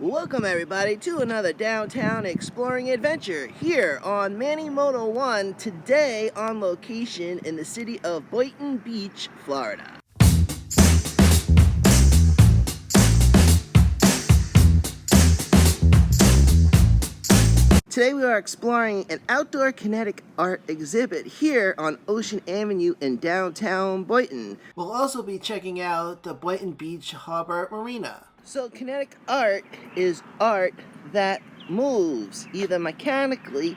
Welcome everybody to another downtown exploring adventure here on Manny Moto 1, today on location in the city of Boynton Beach, Florida. Today we are exploring an outdoor kinetic art exhibit here on Ocean Avenue in downtown Boynton. We'll also be checking out the Boynton Beach Harbor Marina. So kinetic art is art that moves either mechanically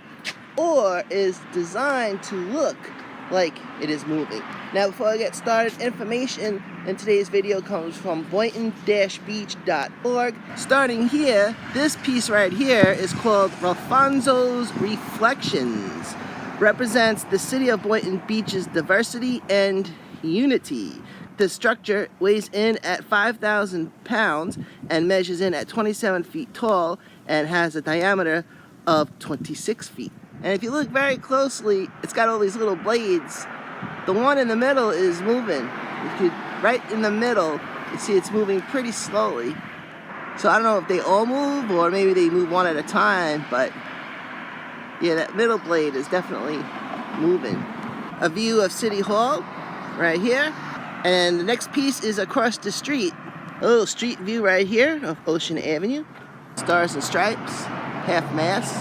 or is designed to look like it is moving. Now before I get started, information in today's video comes from boynton-beach.org. Starting here, this piece right here is called Alfonso's Reflections. Represents the city of Boynton Beach's diversity and unity. The structure weighs in at 5,000 pounds and measures in at 27 feet tall and has a diameter of 26 feet. And if you look very closely, it's got all these little blades. The one in the middle is moving. Right in the middle, you see it's moving pretty slowly. So I don't know if they all move or maybe they move one at a time, but yeah, that middle blade is definitely moving. A view of City Hall right here. And the next piece is across the street. A little street view right here of Ocean Avenue. Stars and Stripes, half mast.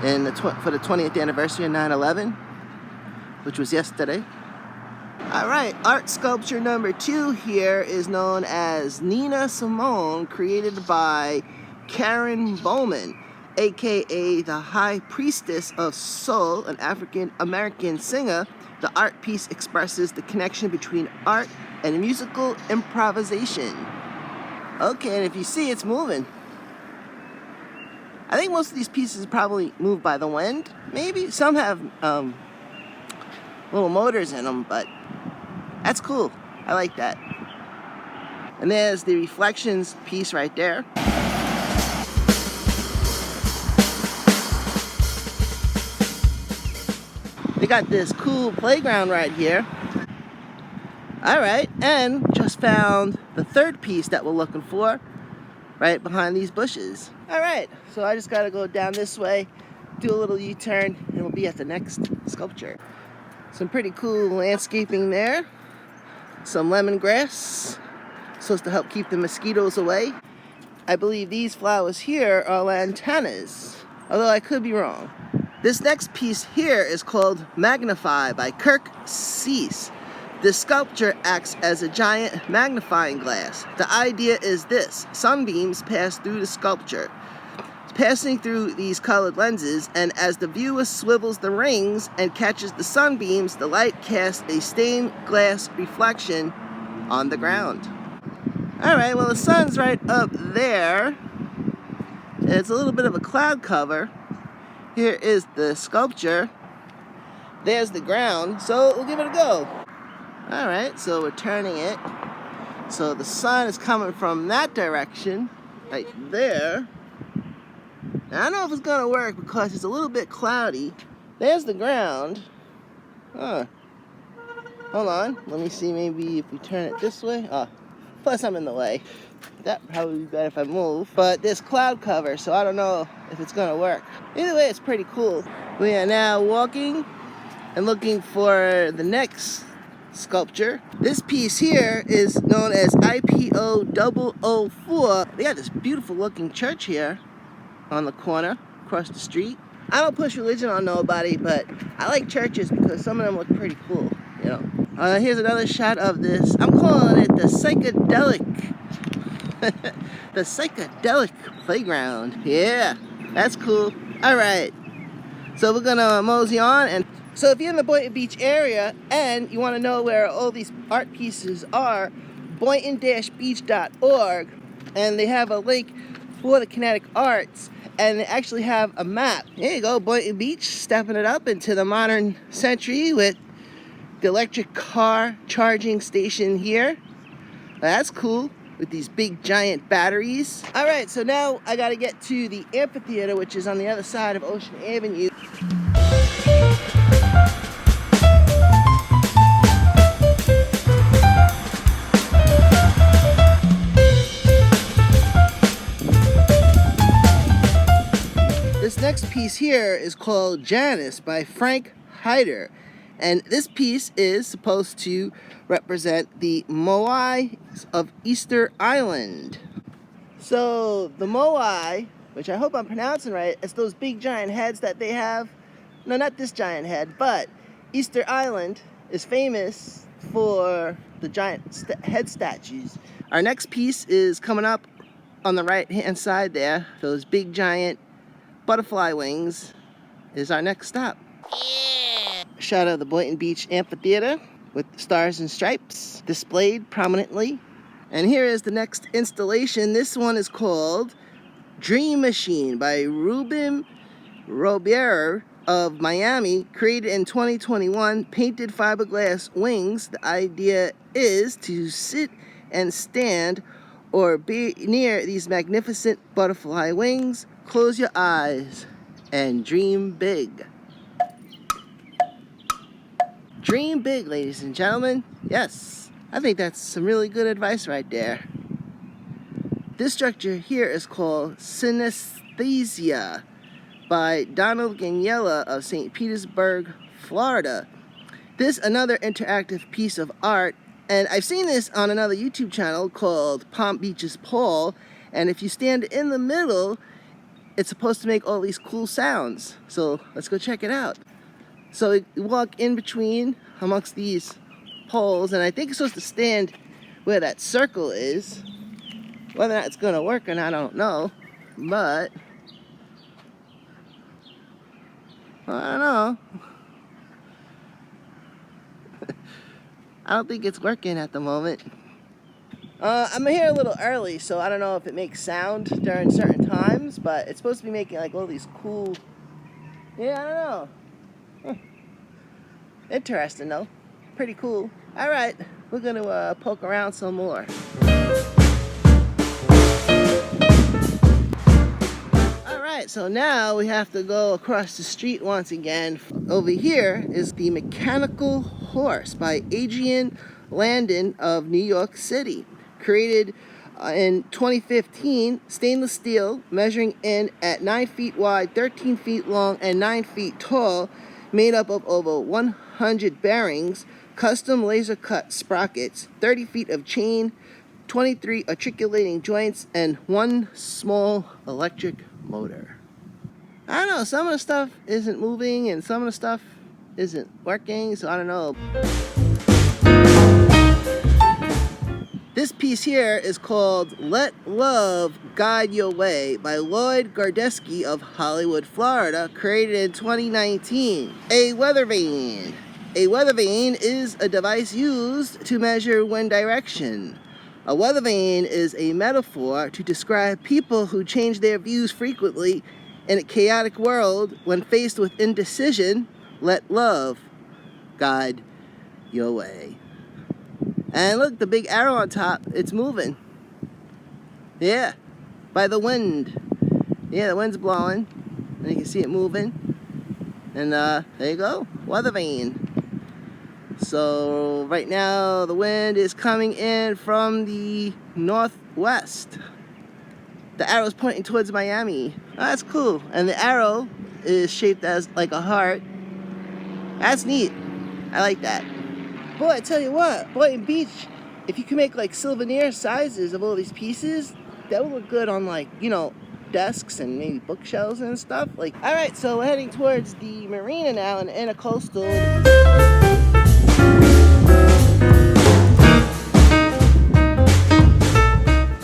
And for the 20th anniversary of 9/11, which was yesterday. All right, art sculpture number 2 here is known as Nina Simone, created by Karen Bowman, aka the High Priestess of Soul, an African-American singer. The art piece expresses the connection between art and musical improvisation. Okay, and if you see, it's moving. I think most of these pieces probably move by the wind, maybe. Some have little motors in them, but that's cool. I like that. And there's the reflections piece right there. They got this cool playground right here. All right, and just found the third piece that we're looking for right behind these bushes. All right, so I just gotta go down this way, do a little U-turn, and we'll be at the next sculpture. Some pretty cool landscaping there. Some lemongrass, supposed to help keep the mosquitoes away. I believe these flowers here are lantanas, although I could be wrong. This next piece here is called Magnify by Kirk Cease. This sculpture acts as a giant magnifying glass. The idea is this: sunbeams pass through the sculpture, passing through these colored lenses, and as the viewer swivels the rings and catches the sunbeams, the light casts a stained glass reflection on the ground. All right, well the sun's right up there. It's a little bit of a cloud cover. Here is the sculpture. There's the ground, so we'll give it a go. All right, so we're turning it. So the sun is coming from that direction, right there. Now, I don't know if it's gonna work because it's a little bit cloudy. There's the ground. Huh. Hold on, let me see, maybe if we turn it this way. Oh, plus I'm in the way. That'd probably be better if I move. But there's cloud cover, so I don't know if it's gonna work. Either way, it's pretty cool. We are now walking and looking for the next sculpture. This piece here is known as IPO 004. They got this beautiful looking church here on the corner, across the street. I don't push religion on nobody, but I like churches because some of them look pretty cool, you know. Here's another shot of this. I'm calling it the psychedelic. The psychedelic playground. Yeah, that's cool. All right, so we're gonna mosey on. And so if you're in the Boynton Beach area and you want to know where all these art pieces are, boynton-beach.org, and they have a link for the kinetic arts, and they actually have a map. Here you go, Boynton Beach, stepping it up into the modern century with the electric car charging station here. That's cool, with these big giant batteries. All right, so now I gotta get to the Amphitheater, which is on the other side of Ocean Avenue. next piece here is called Janus by Frank Heider. And this piece is supposed to represent the Moai of Easter Island. So the Moai, which I hope I'm pronouncing right, it's those big giant heads that they have. No, not this giant head, but Easter Island is famous for the giant head statues. Our next piece is coming up on the right hand side there. Those big giant butterfly wings is our next stop. Yeah. A shot of the Boynton Beach Amphitheater with stars and stripes displayed prominently. And here is the next installation. This one is called Dream Machine by Ruben Robier of Miami, created in 2021, painted fiberglass wings. The idea is to sit and stand or be near these magnificent butterfly wings. Close your eyes and dream big. Dream big, ladies and gentlemen. Yes, I think that's some really good advice right there. This structure here is called Synesthesia by Donald Ganiella of St. Petersburg, Florida. This another interactive piece of art, and I've seen this on another YouTube channel called Palm Beaches Paul, and if you stand in the middle, it's supposed to make all these cool sounds. So let's go check it out. So you walk in between amongst these poles, and I think it's supposed to stand where that circle is. Whether or not it's gonna work or not, I don't know, but I don't know. I don't think it's working at the moment. I'm here a little early, so I don't know if it makes sound during certain times, but it's supposed to be making like all these cool, yeah, I don't know. Interesting though, pretty cool. All right, we're gonna poke around some more. Alright, so now we have to go across the street once again. Over here is The Mechanical Horse by Adrian Landon of New York City. Created in 2015, stainless steel, measuring in at 9 feet wide, 13 feet long, and 9 feet tall, made up of over 100 bearings, custom laser cut sprockets, 30 feet of chain, 23 articulating joints, and one small electric motor. I don't know, some of the stuff isn't moving and some of the stuff isn't working, so I don't know. This piece here is called Let Love Guide Your Way by Lloyd Gardeski of Hollywood, Florida, created in 2019. A weather vane. A weather vane is a device used to measure wind direction. A weather vane is a metaphor to describe people who change their views frequently in a chaotic world. When faced with indecision, let love guide your way. And look, the big arrow on top, it's moving. Yeah, by the wind. Yeah, the wind's blowing, and you can see it moving. And there you go, weather vane. So right now the wind is coming in from the northwest. The arrow is pointing towards Miami. Oh, that's cool. And the arrow is shaped as like a heart. That's neat. I like that. Boy, I tell you what, Boynton Beach, if you can make like souvenir sizes of all these pieces, that would look good on like, you know, desks and maybe bookshelves and stuff. Like, all right, so we're heading towards the marina now in the intercoastal.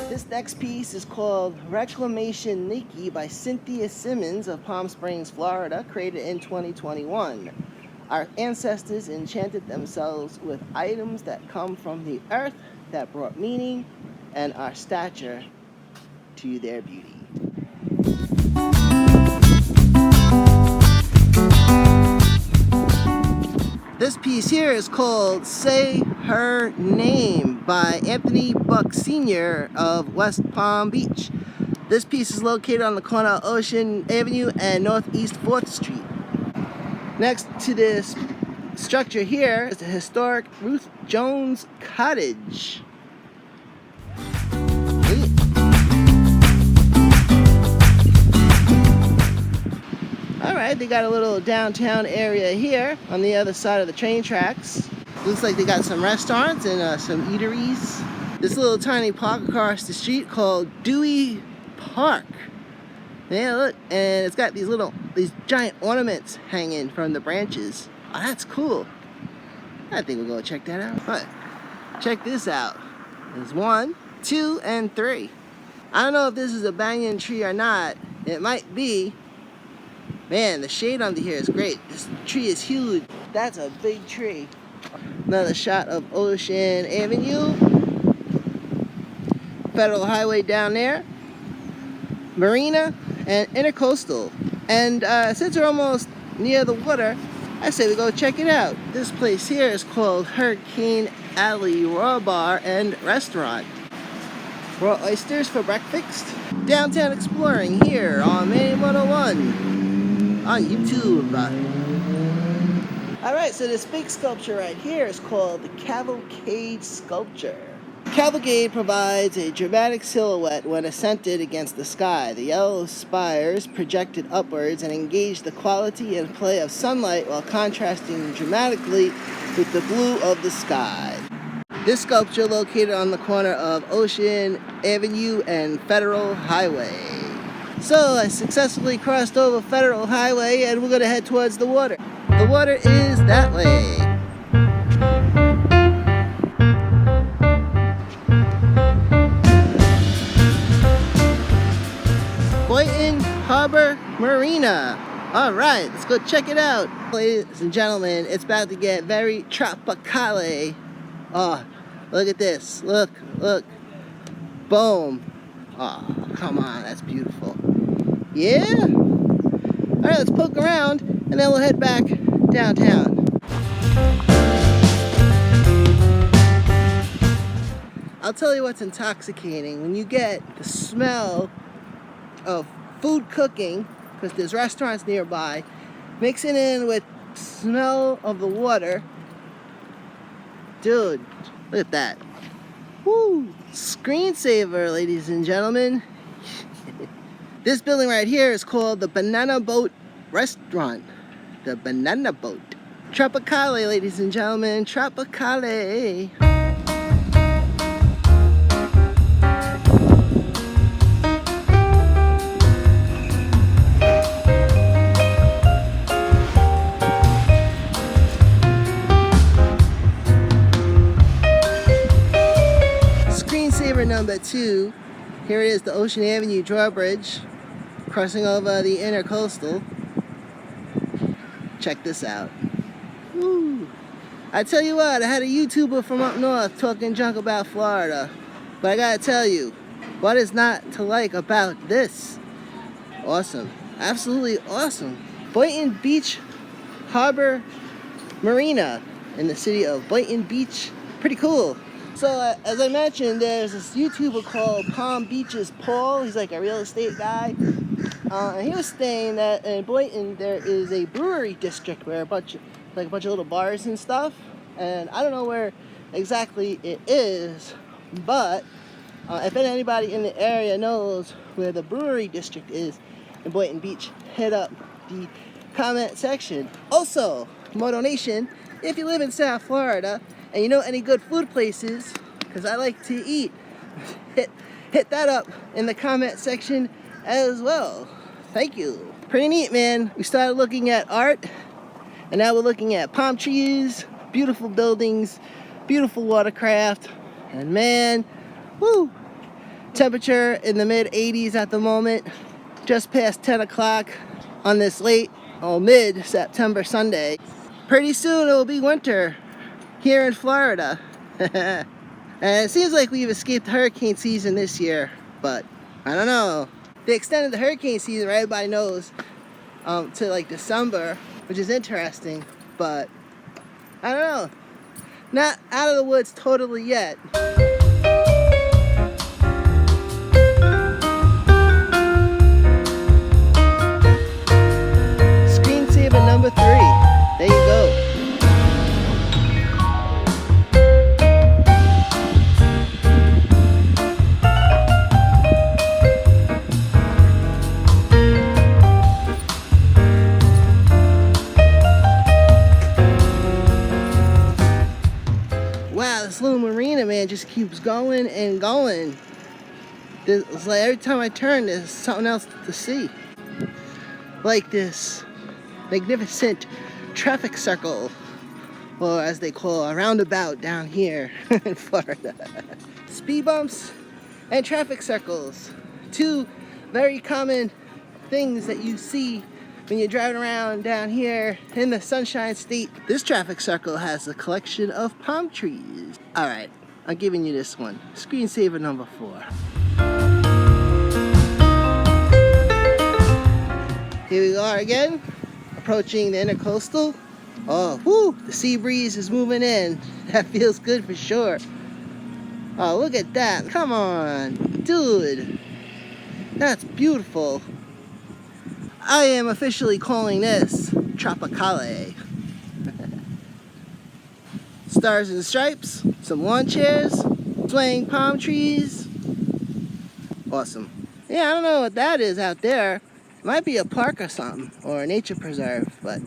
This next piece is called Reclamation Nikki by Cynthia Simmons of Palm Springs, Florida, created in 2021. Our ancestors enchanted themselves with items that come from the earth that brought meaning and our stature to their beauty. This piece here is called Say Her Name by Anthony Buck Sr. of West Palm Beach. This piece is located on the corner of Ocean Avenue and Northeast 4th Street. Next to this structure here is the historic Ruth Jones Cottage. they got a little downtown area here on the other side of the train tracks. Looks like they got some restaurants and some eateries. This little tiny park across the street called Dewey Park. Yeah, look, and it's got these giant ornaments hanging from the branches. Oh, that's cool. I think we'll go check that out. But check this out. There's 1, 2, and 3. I don't know if this is a banyan tree or not. It might be. Man, the shade under here is great. This tree is huge. That's a big tree. Another shot of Ocean Avenue. Federal Highway down there. Marina and Intercoastal. And since we're almost near the water, I say we go check it out. This place here is called Hurricane Alley Raw Bar and Restaurant. Raw oysters for breakfast. Downtown exploring here on Manny Moto 1 on YouTube. Alright, so this big sculpture right here is called the Cavalcade Sculpture. Cavalcade provides a dramatic silhouette when ascended against the sky. The yellow spires projected upwards and engage the quality and play of sunlight while contrasting dramatically with the blue of the sky. This sculpture located on the corner of Ocean Avenue and Federal Highway. So I successfully crossed over Federal Highway and we're going to head towards the water. The water is that way. Boynton Harbor Marina. All right, let's go check it out. Ladies and gentlemen, it's about to get very tropical. Oh, look at this. Look. Boom. Oh, come on, that's beautiful. Yeah? All right, let's poke around and then we'll head back downtown. I'll tell you what's intoxicating. When you get the smell of food cooking, because there's restaurants nearby, mixing in with smell of the water. Dude, look at that. Woo! Screensaver, ladies and gentlemen. This building right here is called the Banana Boat Restaurant. The Banana Boat. Tropicale, ladies and gentlemen. Tropicale. Number 2, here it is, the Ocean Avenue drawbridge crossing over the Intercoastal. Check this out. Woo. I tell you what, I had a YouTuber from up north talking junk about Florida, but I gotta tell you, what is not to like about this? Awesome, absolutely awesome. Boynton Beach Harbor Marina in the city of Boynton Beach. Pretty cool. So, as I mentioned, there's this YouTuber called Palm Beaches Paul. He's like a real estate guy. And he was saying that in Boynton there is a brewery district where a bunch of little bars and stuff. And I don't know where exactly it is, but if anybody in the area knows where the brewery district is in Boynton Beach, hit up the comment section. Also, Moto Nation, if you live in South Florida, and you know any good food places, because I like to eat, hit that up in the comment section as well. Thank you. Pretty neat, man. We started looking at art, and now we're looking at palm trees, beautiful buildings, beautiful watercraft, and man, woo! Temperature in the mid 80s at the moment, just past 10 o'clock on this mid-September Sunday. Pretty soon it will be winter here in Florida. And it seems like we've escaped hurricane season this year, but I don't know. They extended the hurricane season, right? Everybody knows, to like December, which is interesting, but I don't know. Not out of the woods totally yet. Screensaver number 3. There you go. keeps going and going. It's like every time I turn, there's something else to see. Like this magnificent traffic circle, or as they call a roundabout down here in Florida. Speed bumps and traffic circles, two very common things that you see when you're driving around down here in the Sunshine State. This traffic circle has a collection of palm trees. All right, I'm giving you this one. Screensaver number 4. Here we are again, approaching the intercoastal. Oh, whoo, the sea breeze is moving in. That feels good for sure. Oh, look at that. Come on, dude. That's beautiful. I am officially calling this Tropicale. Stars and stripes, some lawn chairs, swaying palm trees. Awesome. Yeah, I don't know what that is out there. It might be a park or something, or a nature preserve, but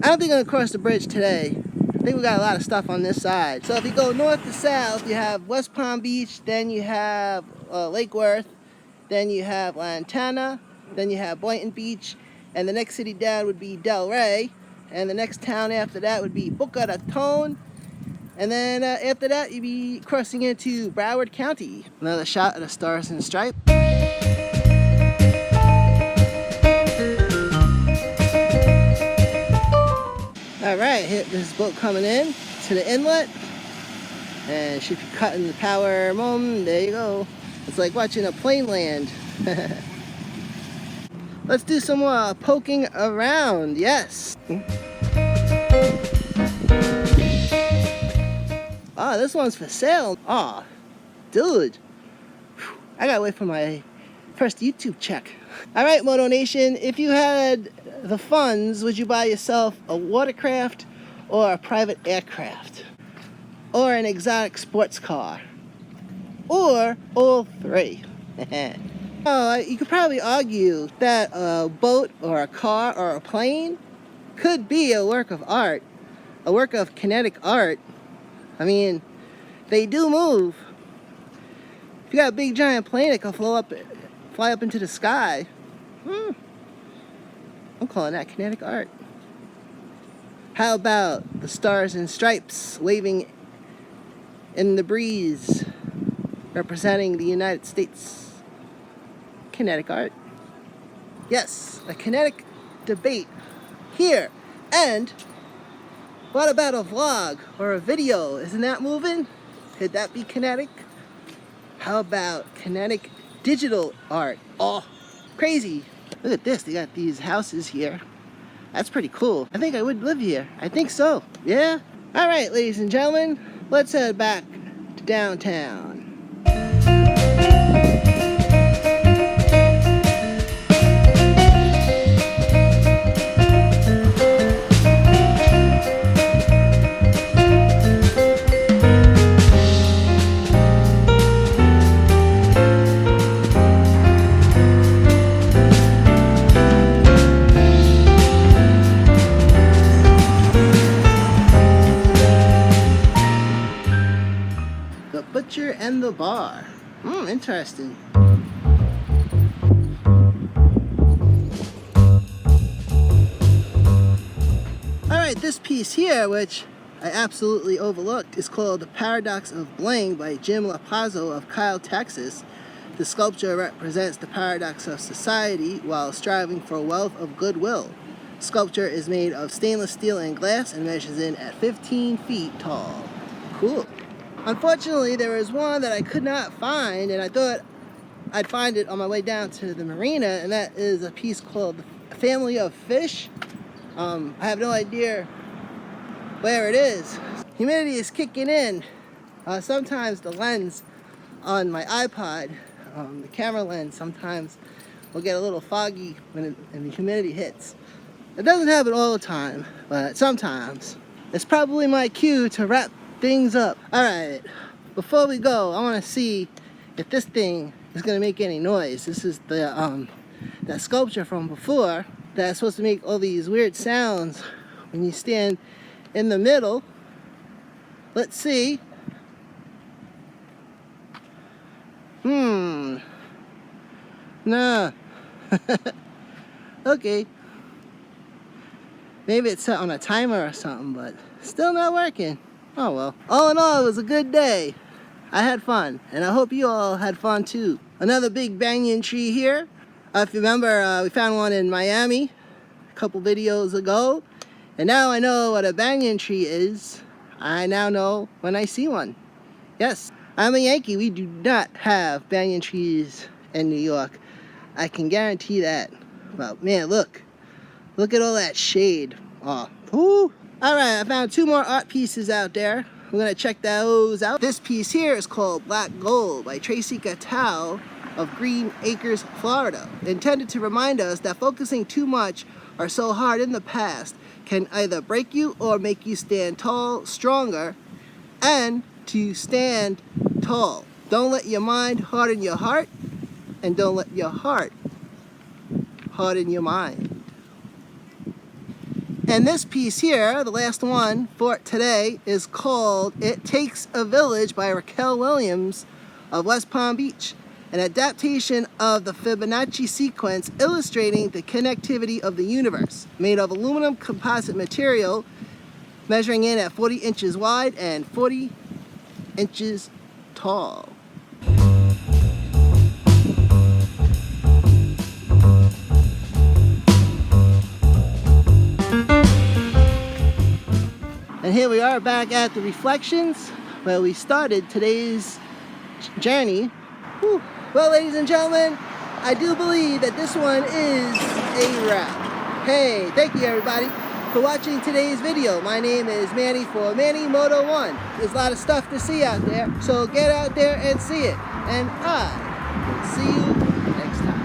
I don't think I'm gonna cross the bridge today. I think we got a lot of stuff on this side. So if you go north to south, you have West Palm Beach, then you have Lake Worth, then you have Lantana, then you have Boynton Beach, and the next city down would be Del Rey, and the next town after that would be Boca Raton, and then after that you'd be crossing into Broward County. Another shot of the Stars and Stripes. Alright, hit this boat coming in to the inlet, and should be cutting the power moment. There you go. It's like watching a plane land. Let's do some more poking around. Yes. Oh, this one's for sale. Oh, dude. I gotta wait for my first YouTube check. All right, Moto Nation, if you had the funds, would you buy yourself a watercraft or a private aircraft? Or an exotic sports car? Or all three? You could probably argue that a boat or a car or a plane could be a work of art, a work of kinetic art. I mean, they do move. If you got a big giant plane that can fly up into the sky, I'm calling that kinetic art. How about the Stars and Stripes waving in the breeze, representing the United States? Kinetic art. Yes, a kinetic debate here. And what about a vlog or a video? Isn't that moving? Could that be kinetic? How about kinetic digital art? Oh, crazy. Look at this. They got these houses here. That's pretty cool. I think I would live here. I think so. Yeah? All right, ladies and gentlemen, let's head back to downtown. And the bar. Interesting. Alright, this piece here, which I absolutely overlooked, is called The Paradox of Bling by Jim Lapazzo of Kyle, Texas. The sculpture represents the paradox of society while striving for a wealth of goodwill. Sculpture is made of stainless steel and glass and measures in at 15 feet tall. Cool. Unfortunately, there was one that I could not find, and I thought I'd find it on my way down to the marina, and that is a piece called Family of Fish. I have no idea where it is. Humidity is kicking in. Sometimes the lens on my iPod, the camera lens, sometimes will get a little foggy when the humidity hits. It doesn't happen all the time, but sometimes. It's probably my cue to wrap things up. Alright, before we go, I want to see if this thing is going to make any noise. This is the that sculpture from before that's supposed to make all these weird sounds when you stand in the middle. Let's see. No. Okay. Maybe it's set on a timer or something, but still not working. Oh well. All in all, it was a good day. I had fun, and I hope you all had fun too. Another big banyan tree here. If you remember, we found one in Miami a couple videos ago. And now I know what a banyan tree is. I now know when I see one. Yes, I'm a Yankee. We do not have banyan trees in New York. I can guarantee that. Well, man, look. Look at all that shade. Oh, whoo. All right, I found 2 more art pieces out there. We're gonna check those out. This piece here is called Black Gold by Tracy Katau of Green Acres, Florida. Intended to remind us that focusing too much or so hard in the past can either break you or make you stand tall, stronger, and to stand tall. Don't let your mind harden your heart, and don't let your heart harden your mind. And this piece here, the last one for today, is called It Takes a Village by Raquel Williams of West Palm Beach. An adaptation of the Fibonacci sequence illustrating the connectivity of the universe. Made of aluminum composite material, measuring in at 40 inches wide and 40 inches tall. And here we are back at the Reflections, where we started today's journey. Whew. Well, ladies and gentlemen, I do believe that this one is a wrap. Hey, thank you everybody for watching today's video. My name is Manny for Manny Moto 1. There's a lot of stuff to see out there, so get out there and see it. And I will see you next time.